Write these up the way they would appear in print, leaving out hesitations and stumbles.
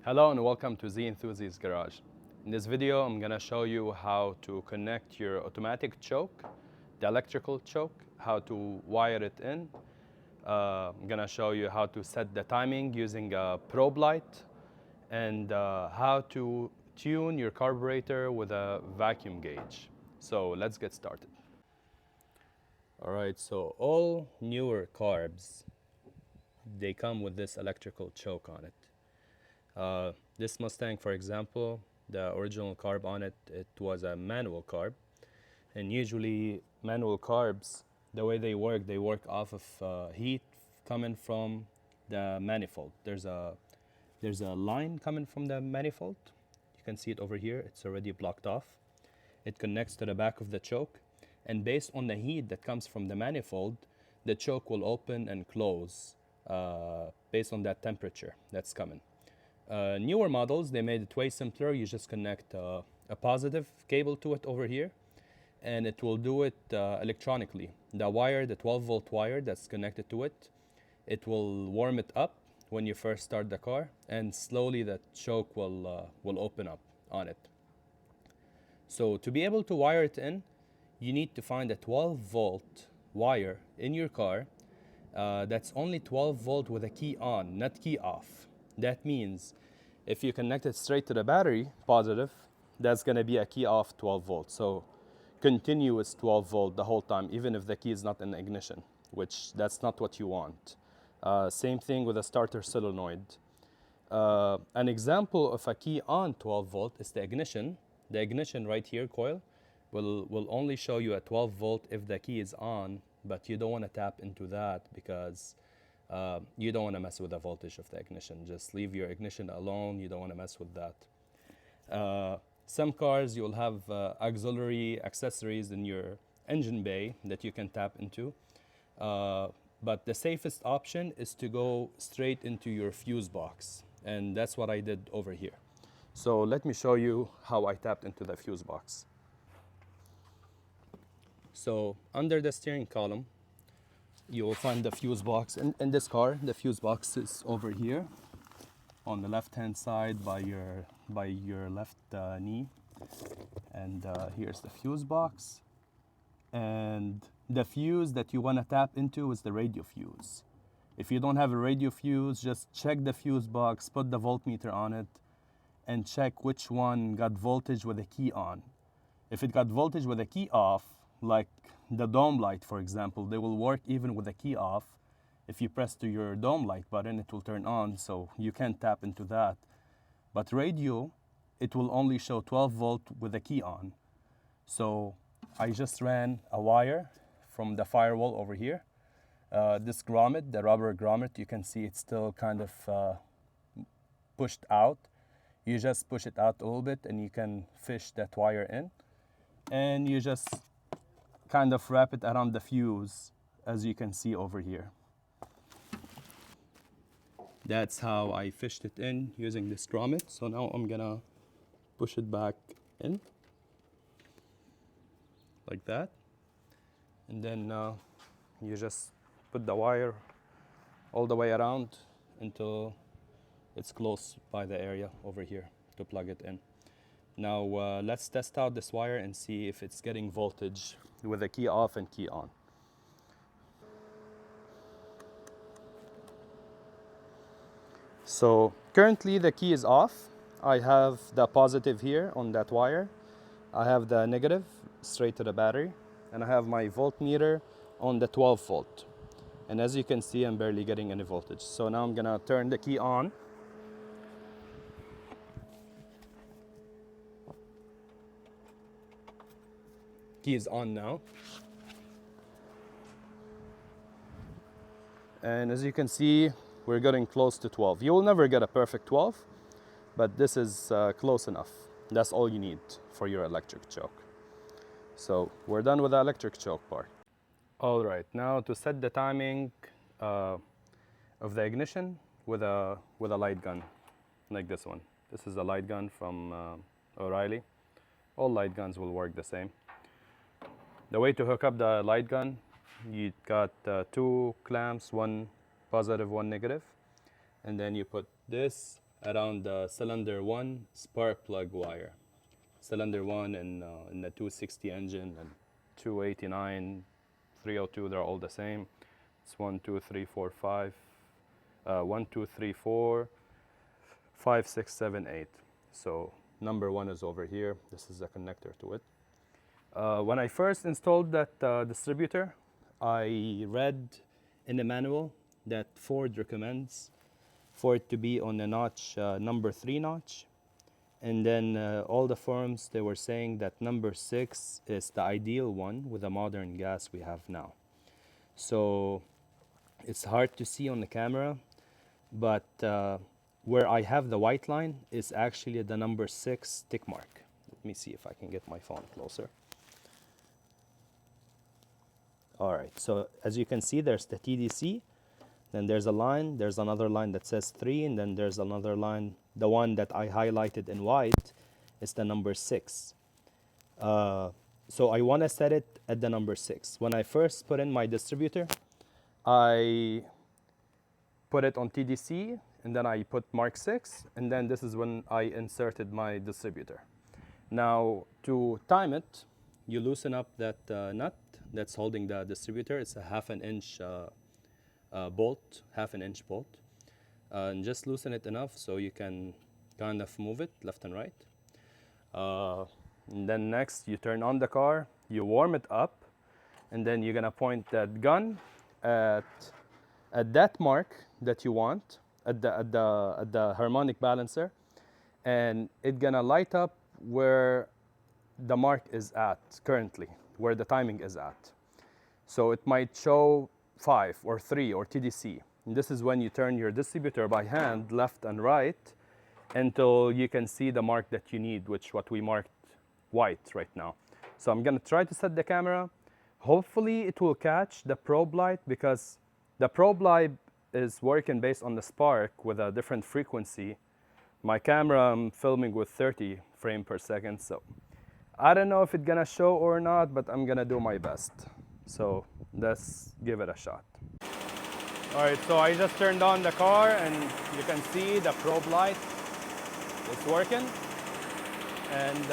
Hello and welcome to the Enthusiast Garage. In this video, I'm going to show you how to connect your automatic choke, the electrical choke, how to wire it in. I'm going to show you how to set the timing using a probe light and how to tune your carburetor with a vacuum gauge. So let's get started. All right, so all newer carbs, they come with this electrical choke on it. This Mustang, for example, the original carb on it, it was a manual carb. And usually manual carbs, the way they work off of heat coming from the manifold. There's a line coming from the manifold. You can see it over here. It's already blocked off. It connects to the back of the choke. And based on the heat that comes from the manifold, the choke will open and close based on that temperature that's coming. Newer models, they made it way simpler. You just connect a positive cable to it over here, and it will do it electronically. The wire, the 12-volt wire that's connected to it, it will warm it up when you first start the car, and slowly the choke will open up on it. So to be able to wire it in, you need to find a 12-volt wire in your car that's only 12 volt with a key on, not key off. That means if you connect it straight to the battery, positive, that's going to be a key off 12 volts. So continuous 12 volt the whole time, even if the key is not in the ignition, which that's not what you want. Same thing with a starter solenoid. An example of a key on 12 volt is the ignition. The ignition right here, coil, will only show you a 12 volt if the key is on, but you don't want to tap into that because you don't want to mess with the voltage of the ignition. Just leave your ignition alone. You don't want to mess with that. Some cars, you'll have auxiliary accessories in your engine bay that you can tap into. But the safest option is to go straight into your fuse box. And that's what I did over here. So let me show you how I tapped into the fuse box. So under the steering column, you will find the fuse box. In this car, the fuse box is over here on the left-hand side by your left knee. And here's the fuse box. And the fuse that you want to tap into is the radio fuse. If you don't have a radio fuse, just check the fuse box, put the voltmeter on it, and check which one got voltage with a key on. If it got voltage with a key off, like the dome light, for example, they will work even with the key off. If you press to your dome light button, it will turn on, so you can't tap into that. But radio, it will only show 12 volt with the key on. So I just ran a wire from the firewall over here. This grommet, the rubber grommet, you can see it's still kind of pushed out. You just push it out a little bit and you can fish that wire in. And you just kind of wrap it around the fuse, as you can see over here. That's how I fished it in using this grommet. So now I'm gonna push it back in like that, and then you just put the wire all the way around until it's close by the area over here to plug it in. Now let's test out this wire and see if it's getting voltage with the key off and key on. So currently the key is off. I have the positive here on that wire. I have the negative straight to the battery, and I have my voltmeter on the 12 volt. And as you can see, I'm barely getting any voltage. So now I'm gonna turn the key on. Key is on now. And as you can see, we're getting close to 12. You will never get a perfect 12, but this is close enough. That's all you need for your electric choke. So we're done with the electric choke part. All right, now to set the timing of the ignition with a light gun, like this one. This is a light gun from O'Reilly. All light guns will work the same. The way to hook up the light gun, you got two clamps, one positive, one negative, and then you put this around the cylinder 1 spark plug wire. Cylinder 1 in the 260 engine and 289, 302, they're all the same. It's 1, 2, 3, 4, 5, 1, 2, 3, 4, 5, 6, 7, 8. So number 1 is over here. This is a connector to it. When I first installed that distributor, I read in the manual that Ford recommends for it to be on the notch, number 3 notch. And then all the forums, they were saying that number 6 is the ideal one with the modern gas we have now. So it's hard to see on the camera, but where I have the white line is actually the number 6 tick mark. Let me see if I can get my phone closer. All right, so as you can see, there's the TDC, then there's a line, there's another line that says 3, and then there's another line. The one that I highlighted in white is the number 6. So I want to set it at the number 6. When I first put in my distributor, I put it on TDC, and then I put mark 6, and then this is when I inserted my distributor. Now, to time it, you loosen up that nut that's holding the distributor. It's a half an inch bolt, and just loosen it enough so you can kind of move it left and right. And then next, you turn on the car, you warm it up, and then you're gonna point that gun at that mark that you want, at the harmonic balancer, and it's gonna light up where the mark is at currently, where the timing is at. So it might show 5 or 3 or TDC. And this is when you turn your distributor by hand left and right until you can see the mark that you need, which what we marked white right now. So I'm gonna try to set the camera. Hopefully it will catch the probe light, because the probe light is working based on the spark with a different frequency. My camera, I'm filming with 30 frames per second, so I don't know if it's gonna show or not, but I'm gonna do my best. So let's give it a shot. All right, so I just turned on the car, and you can see the probe light is working. And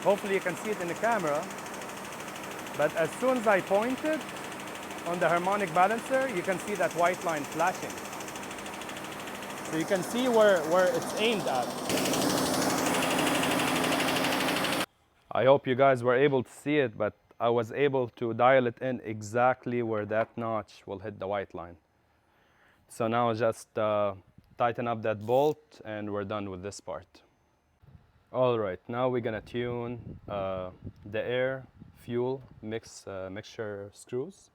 hopefully you can see it in the camera. But as soon as I point it on the harmonic balancer, you can see that white line flashing. So you can see where it's aimed at. I hope you guys were able to see it, but I was able to dial it in exactly where that notch will hit the white line. So now just tighten up that bolt, and we're done with this part. All right, now we're gonna tune the air fuel mixture screws.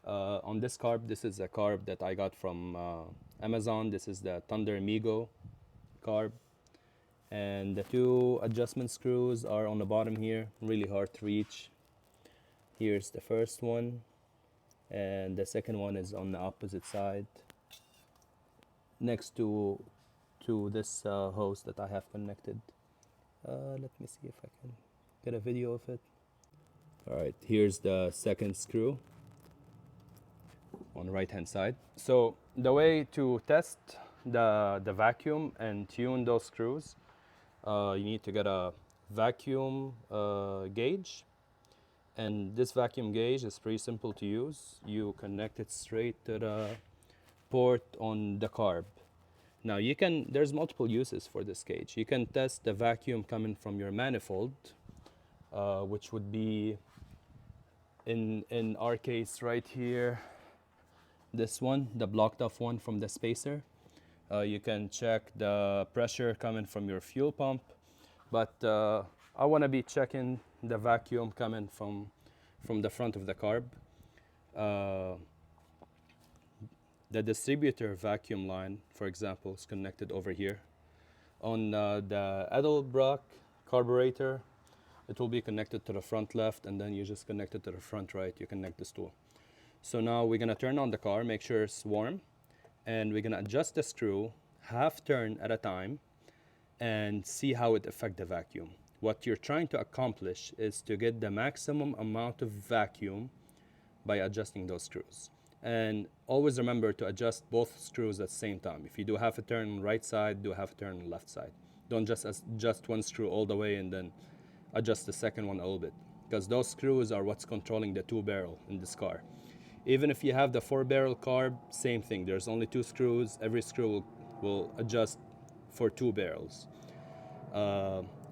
On this carb, this is a carb that I got from Amazon. This is the Thunder Migo carb. And the 2 adjustment screws are on the bottom here, really hard to reach. Here's the first one, and the second one is on the opposite side, next to this hose that I have connected. Let me see if I can get a video of it. All right, here's the second screw on the right hand side. So the way to test the vacuum and tune those screws, you need to get a vacuum gauge, and this vacuum gauge is pretty simple to use. You connect it straight to the port on the carb. Now there's multiple uses for this gauge. You can test the vacuum coming from your manifold, which would be in our case right here, this one, the blocked off one from the spacer. You can check the pressure coming from your fuel pump, but I want to be checking the vacuum coming from the front of the carb. The distributor vacuum line, for example, is connected over here. On the Edelbrock carburetor, it will be connected to the front left, and then you just connect it to the front right. You connect this tool. So now we're gonna turn on the car, make sure it's warm, and we're gonna adjust the screw half turn at a time and see how it affects the vacuum. What you're trying to accomplish is to get the maximum amount of vacuum by adjusting those screws. And always remember to adjust both screws at the same time. If you do half a turn on the right side, do half a turn on the left side. Don't just adjust one screw all the way and then adjust the second one a little bit, because those screws are what's controlling the 2-barrel in this car. Even if you have the 4-barrel carb, same thing. There's only 2 screws. Every screw will adjust for 2 barrels.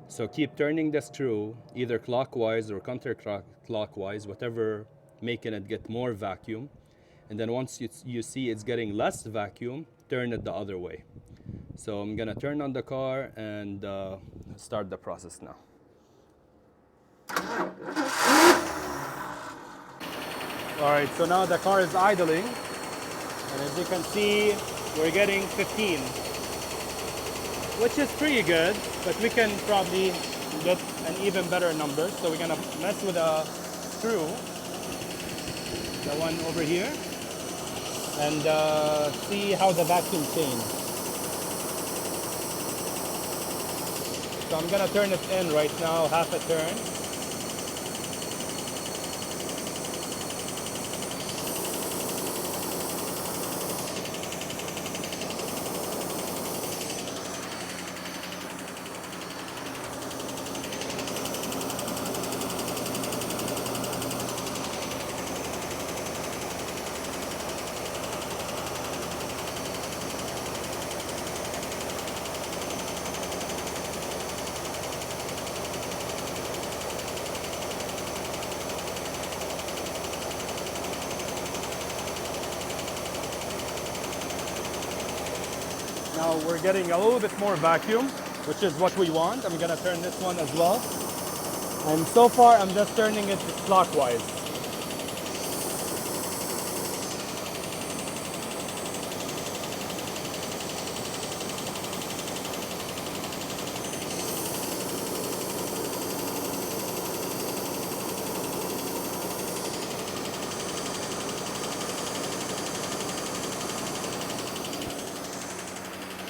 So keep turning the screw either clockwise or counterclockwise, whatever, making it get more vacuum. And then once you see it's getting less vacuum, turn it the other way. So I'm gonna turn on the car and start the process now. All right, so now the car is idling. And as you can see, we're getting 15, which is pretty good, but we can probably get an even better number. So we're gonna mess with a screw, the one over here, and see how the vacuum changes. So I'm gonna turn it in right now, half a turn. Now we're getting a little bit more vacuum, which is what we want. I'm gonna turn this one as well. And so far, I'm just turning it clockwise.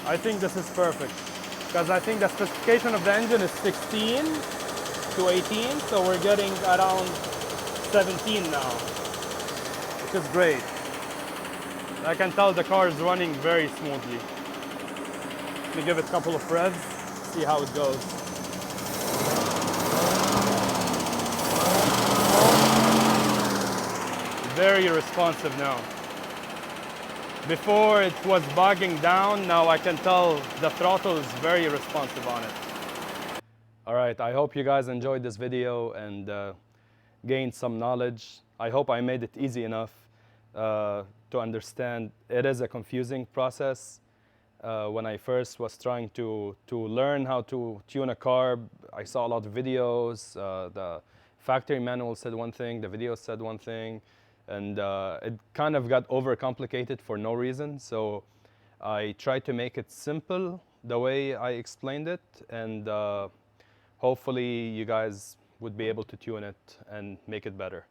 I think this is perfect, because I think the specification of the engine is 16 to 18, so we're getting around 17 now, which is great. I can tell the car is running very smoothly. Let me give it a couple of revs, see how it goes. Very responsive now. Before it was bogging down, now I can tell the throttle is very responsive on it. All right, I hope you guys enjoyed this video and gained some knowledge. I hope I made it easy enough to understand. It is a confusing process. When I first was trying to learn how to tune a carb, I saw a lot of videos. The factory manual said one thing, the video said one thing. And it kind of got overcomplicated for no reason. So I tried to make it simple the way I explained it. And hopefully you guys would be able to tune it and make it better.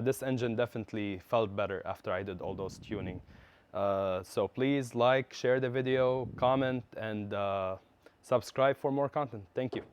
This engine definitely felt better after I did all those tuning. So please like, share the video, comment, and subscribe for more content. Thank you.